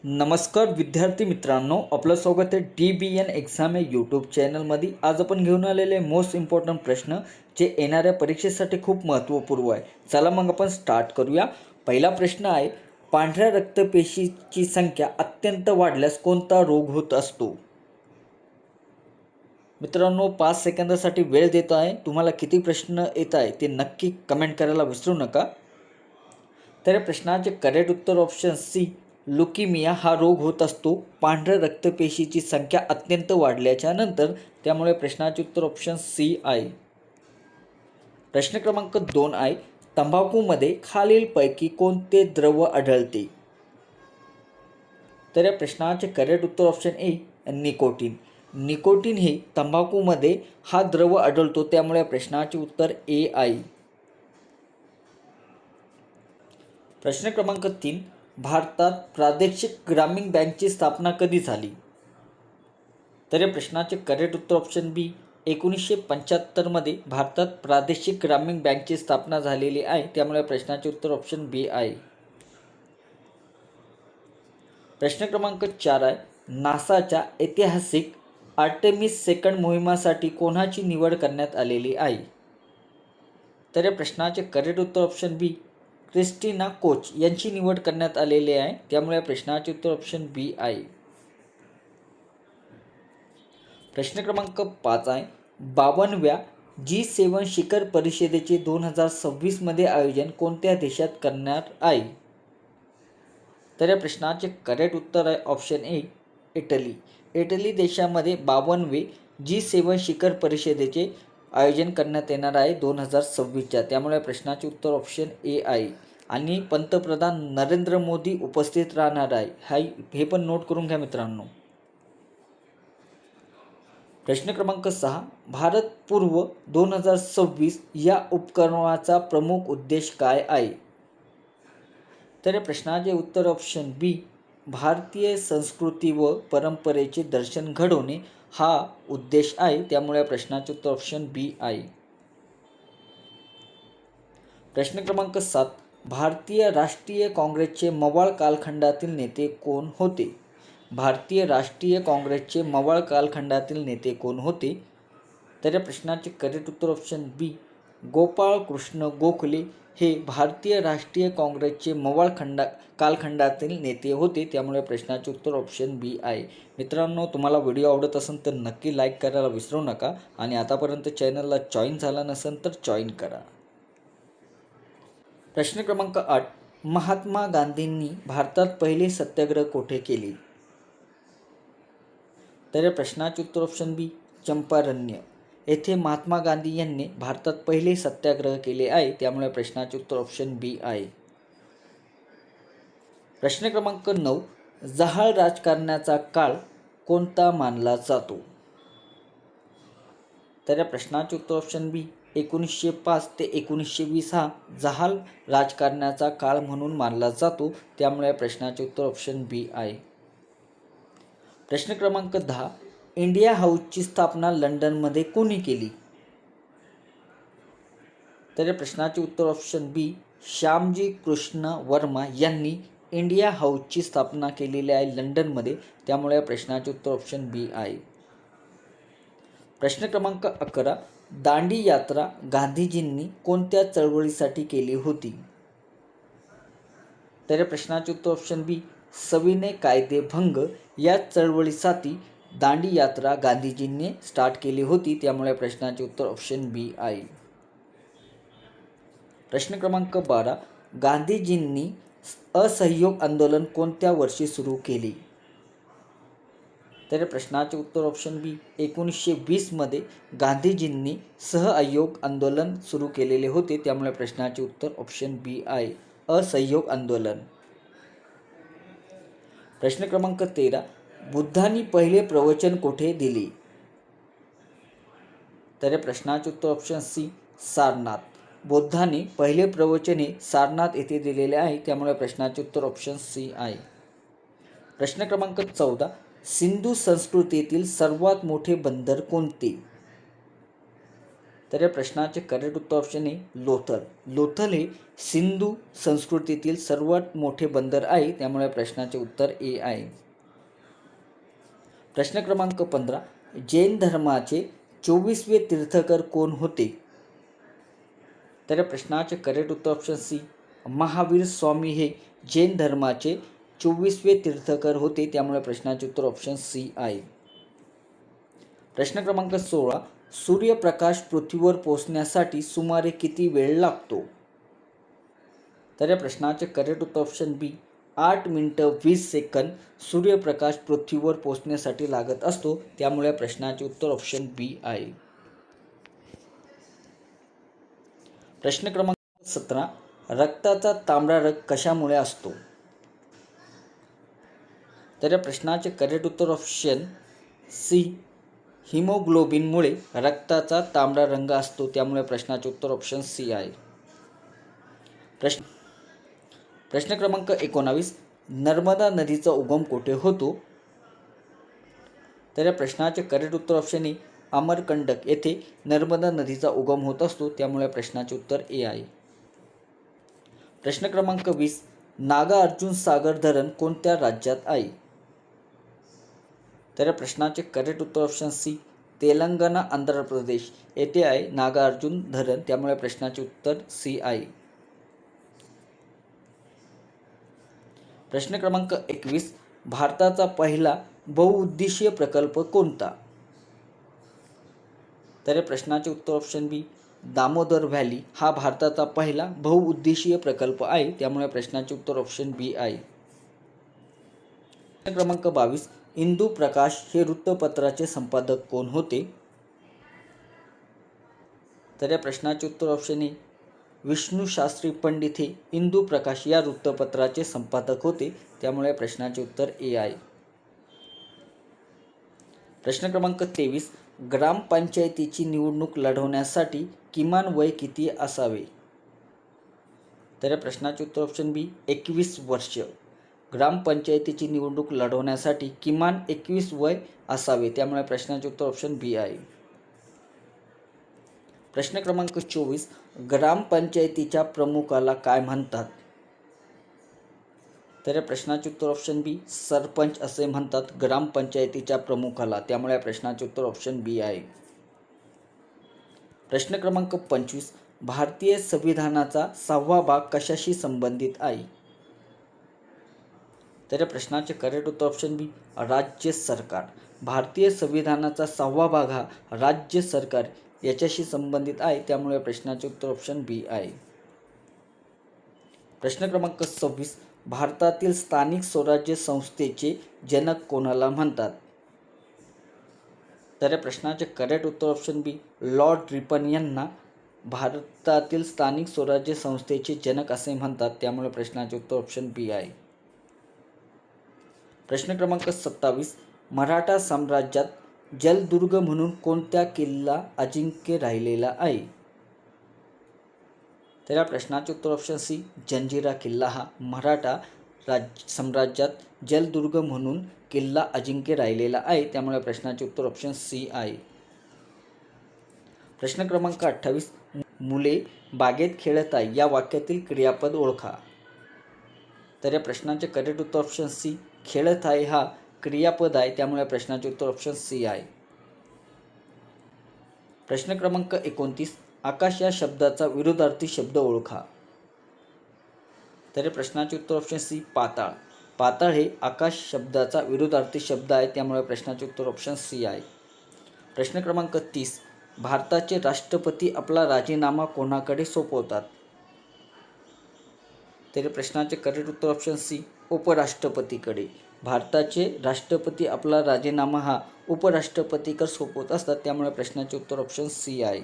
नमस्कार विद्यार्थी मित्रांनो, आपलं स्वागत आहे DBN एक्झाम या यूट्यूब चॅनलमध्ये। आज आपण घेऊन आलेले मोस्ट इम्पॉर्टंट प्रश्न जे येणाऱ्या परीक्षेसाठी खूप महत्त्वपूर्ण आहे। चला मग आपण स्टार्ट करूया। पहिला प्रश्न आहे, पांढऱ्या रक्तपेशीची संख्या अत्यंत वाढल्यास कोणता रोग होत असतो? मित्रांनो 5 सेकंदासाठी वेळ देतो आहे। तुम्हाला किती प्रश्न येत आहे ते नक्की कमेंट करायला विसरू नका। तर या प्रश्नाचे करेक्ट उत्तर ऑप्शन सी, ल्युकेमिया हा रोग होत असतो पांढऱ्या रक्तपेशीची संख्या अत्यंत वाढल्याच्या नंतर। त्यामुळे प्रश्नाचे उत्तर ऑप्शन सी आहे। प्रश्न क्रमांक 2 आहे, तंबाखूमध्ये खालीलपैकी कोणते द्रव आढळते? तर या प्रश्नाचे करेक्ट उत्तर ऑप्शन ए, निकोटीन। निकोटीन हे तंबाखूमध्ये हा द्रव आढळतो, त्यामुळे प्रश्नाचे उत्तर ए आहे। प्रश्न क्रमांक 3, भारतात प्रादेशिक ग्रामीण बँकची स्थापना कधी झाली? तर या प्रश्नाचे करेक्ट उत्तर ऑप्शन बी, 1975 भारतात प्रादेशिक ग्रामीण बँकची स्थापना झालेली आहे, त्यामुळे प्रश्नाचे उत्तर ऑप्शन बी आहे। प्रश्न क्रमांक 4 आहे, नासाच्या ऐतिहासिक आर्टेमिस सेकंड मोहिमेसाठी कोणाची निवड करण्यात आलेली आहे? तर या प्रश्नाचे करेक्ट उत्तर ऑप्शन बी, क्रिस्टिना कोच यांची निवड करण्यात आलेली आहे, त्यामुळे प्रश्नाचे उत्तर ऑप्शन बी आहे। प्रश्न क्रमांक 5 आहे, 52व्या G7 शिखर परिषदेचे 2026 आयोजन कोणत्या देशात करण्यात आहे? तर या प्रश्नाचे करेक्ट उत्तर आहे ऑप्शन ए, इटली। इटली देशामध्ये 52वे G7 शिखर परिषदेचे आयोजन करण्यात येणार आहे 2026च्या, त्यामुळे प्रश्नाचे उत्तर ऑप्शन ए आहे। आणि पंतप्रधान नरेंद्र मोदी उपस्थित राहणार आहे, हे पण नोट करून घ्या मित्रांनो। प्रश्न क्रमांक 6, भारत पूर्व 2026 या उपक्रमाचा प्रमुख उद्देश काय आहे? तर या प्रश्नाचे उत्तर ऑप्शन बी, भारतीय संस्कृती व परंपरेचे दर्शन घडवणे हा उद्देश आहे, त्यामुळे प्रश्नाचे उत्तर ऑप्शन बी आहे। प्रश्न क्रमांक 7, भारतीय राष्ट्रीय काँग्रेसचे मवाळ कालखंडातील नेते कोण होते? भारतीय राष्ट्रीय काँग्रेसचे मवाळ कालखंडातील नेते कोण होते? तर या प्रश्नाचे करेक्ट उत्तर ऑप्शन बी, गोपाळ कृष्ण गोखले हे भारतीय राष्ट्रीय काँग्रेसचे मवाळ कालखंडातील नेते होते, त्यामुळे प्रश्नाचे उत्तर ऑप्शन बी आहे। मित्रांनो, तुम्हाला व्हिडिओ आवडत असेल तर नक्की लाईक करायला विसरू नका आणि आतापर्यंत चॅनलला जॉईन झाला नसेल तर जॉईन करा। प्रश्न क्रमांक 8, महात्मा गांधींनी भारतात पहिले सत्याग्रह कोठे केले? तर या प्रश्नाचे उत्तर ऑप्शन बी, चंपारण्य येथे महात्मा गांधी यांनी भारतात पहिले सत्याग्रह केले आहे, त्यामुळे प्रश्नाचे उत्तर ऑप्शन बी आहे। प्रश्न क्रमांक 9, जहाल राजकारणाचा काळ कोणता मानला जातो? तर या प्रश्नाचे उत्तर ऑप्शन बी, 1905 ते 1920 हा जहाल राजकारणाचा काळ म्हणून मानला जातो, त्यामुळे प्रश्नाचे उत्तर ऑप्शन बी आहे। प्रश्न क्रमांक 10, इंडिया हाऊसची स्थापना लंडनमध्ये कोणी केली? तर या प्रश्नाचे उत्तर ऑप्शन बी, श्यामजी कृष्ण वर्मा यांनी इंडिया हाऊसची स्थापना केलेली आहे लंडनमध्ये, त्यामुळे या प्रश्नाचे उत्तर ऑप्शन बी आहे। प्रश्न क्रमांक 11, दांडी यात्रा गांधीजींनी कोणत्या चळवळीसाठी केली होती? तर या प्रश्नाचे उत्तर ऑप्शन बी, सविनय कायदेभंग या चळवळीसाठी दांडी यात्रा गांधीजींनी स्टार्ट केली होती, त्यामुळे प्रश्नाचे उत्तर ऑप्शन बी आहे। प्रश्न क्रमांक 12, गांधीजींनी असहयोग आंदोलन कोणत्या वर्षी सुरू केले? तर प्रश्नाचे उत्तर ऑप्शन बी, 1920 गांधीजींनी सहयोग आंदोलन सुरू केलेले होते, त्यामुळे प्रश्नाचे उत्तर ऑप्शन बी आहे, असहयोग आंदोलन। प्रश्न क्रमांक 13, बुद्धांनी पहिले प्रवचन कोठे दिले? तर प्रश्नाचे उत्तर ऑप्शन सी, सारनाथ। बुद्धांनी पहिले प्रवचन हे सारनाथ येथे दिलेले आहे, त्यामुळे प्रश्नाचे उत्तर ऑप्शन सी आहे। प्रश्न क्रमांक 14, सिंधू संस्कृतीतील सर्वात मोठे बंदर कोणते? तर या प्रश्नाचे करेक्ट उत्तर ऑप्शन ए लोथल. लोथल हे सिंधू संस्कृतीतील सर्वात मोठे बंदर आहे, त्यामुळे प्रश्नाचे उत्तर ए आहे. प्रश्न क्रमांक 15. जैन धर्माचे 24वे तीर्थकर कोण होते? तर या प्रश्नाचे करेक्ट उत्तर ऑप्शन सी महावीर स्वामी हे जैन धर्माचे 24वे तीर्थकर होते, त्यामुळे प्रश्नाचे उत्तर ऑप्शन सी आहे. प्रश्न क्रमांक 16. सूर्यप्रकाश पृथ्वीवर पोहोचण्यासाठी सुमारे किती वेळ लागतो? तर या प्रश्नाचे करेक्ट उत्तर ऑप्शन बी 8 मिनिटं 20 सेकंद सूर्यप्रकाश पृथ्वीवर पोहोचण्यासाठी लागत असतो, त्यामुळे प्रश्नाचे उत्तर ऑप्शन बी आहे. प्रश्न क्रमांक 17. रक्ताचा तांबडा रंग कशामुळे असतो? तर या प्रश्नाचे करेक्ट उत्तर ऑप्शन सी हिमोग्लोबिनमुळे रक्ताचा तांबडा रंग असतो, त्यामुळे प्रश्नाचे उत्तर ऑप्शन सी आहे. प्रश्न क्रमांक 19. नर्मदा नदीचा उगम कुठे होतो? तर या प्रश्नाचे करेक्ट उत्तर ऑप्शन ए अमरकंटक येथे नर्मदा नदीचा उगम होत असतो, त्यामुळे प्रश्नाचे उत्तर ए आहे. प्रश्न क्रमांक 20. नागार्जुन सागर धरण कोणत्या राज्यात आहे? तर या प्रश्नाचे करेक्ट उत्तर ऑप्शन सी तेलंगणा आंध्र प्रदेश येथे आहे नागार्जुन धरण, त्यामुळे प्रश्नाचे उत्तर सी आहे. प्रश्न क्रमांक 21. भारताचा पहिला बहुउद्देशीय प्रकल्प कोणता? तर या प्रश्नाचे उत्तर ऑप्शन बी दामोदर व्हॅली हा भारताचा पहिला बहुउद्देशीय प्रकल्प आहे, त्यामुळे प्रश्नाचे उत्तर ऑप्शन बी आहे. प्रश्न क्रमांक 22. इंदू प्रकाश हे वृत्तपत्राचे संपादक कोण होते? तर या प्रश्नाचे उत्तर ऑप्शन ए विष्णू शास्त्री पंडित हे इंदू प्रकाश या वृत्तपत्राचे संपादक होते, त्यामुळे प्रश्नाचे उत्तर ए आहे. प्रश्न क्रमांक 23. ग्रामपंचायतीची निवडणूक लढवण्यासाठी किमान वय किती असावे? तर या प्रश्नाचे उत्तर ऑप्शन बी 21 वर्ष. ग्रामपंचायतीची निवडणूक लढवण्यासाठी किमान 21 वय असावे, त्यामुळे प्रश्नाचे उत्तर ऑप्शन बी आहे. प्रश्न क्रमांक 24. ग्रामपंचायतीच्या प्रमुखाला काय म्हणतात? तर या प्रश्नाचे उत्तर ऑप्शन बी सरपंच असे म्हणतात ग्रामपंचायतीच्या प्रमुखाला, त्यामुळे प्रश्नाचे उत्तर ऑप्शन बी आहे. प्रश्न क्रमांक 25. भारतीय संविधानाचा 6वा भाग कशाशी संबंधित आहे? तर या प्रश्नाचे करेक्ट उत्तर ऑप्शन बी राज्य सरकार. भारतीय संविधानाचा 6वा भाग हा राज्य सरकार याच्याशी संबंधित आहे, त्यामुळे प्रश्नाचे उत्तर ऑप्शन बी आहे. प्रश्न क्रमांक 26. भारतातील स्थानिक स्वराज्य संस्थेचे जनक कोणाला म्हणतात? तर या प्रश्नाचे करेक्ट उत्तर ऑप्शन बी लॉर्ड रिपन यांना भारतातील स्थानिक स्वराज्य संस्थेचे जनक असे म्हणतात, त्यामुळे प्रश्नाचे उत्तर ऑप्शन बी आहे. प्रश्न क्रमांक 27. मराठा साम्राज्यात जलदुर्ग म्हणून कोणत्या किल्ला अजिंक्य राहिलेला आहे? तर या प्रश्नाचे उत्तर ऑप्शन सी जंजिरा किल्ला हा मराठा साम्राज्यात जलदुर्ग म्हणून किल्ला अजिंक्य राहिलेला आहे, त्यामुळे प्रश्नाचे उत्तर ऑप्शन सी आहे. प्रश्न क्रमांक 28. मुले बागेत खेळत आहे या वाक्यातील क्रियापद ओळखा. तर या प्रश्नाचे करेक्ट उत्तर ऑप्शन सी खेळत आहे हा क्रियापद आहे, त्यामुळे प्रश्नाचे उत्तर ऑप्शन सी आहे. प्रश्न क्रमांक 29. आकाश या शब्दाचा विरुद्धार्थी शब्द ओळखा. तर या प्रश्नाचे उत्तर ऑप्शन सी पाताळ. पाताळ हे आकाश शब्दाचा विरुद्धार्थी शब्द आहे, त्यामुळे प्रश्नाचे उत्तर ऑप्शन सी आहे. प्रश्न क्रमांक 30. भारताचे राष्ट्रपती आपला राजीनामा कोणाकडे सोपवतात? तर प्रश्नाचे करेक्ट उत्तर ऑप्शन सी उपराष्ट्रपतीकडे. भारताचे राष्ट्रपती आपला राजीनामा हा उपराष्ट्रपतीकडे सोपवत असतात, त्यामुळे प्रश्नाचे उत्तर ऑप्शन सी आहे.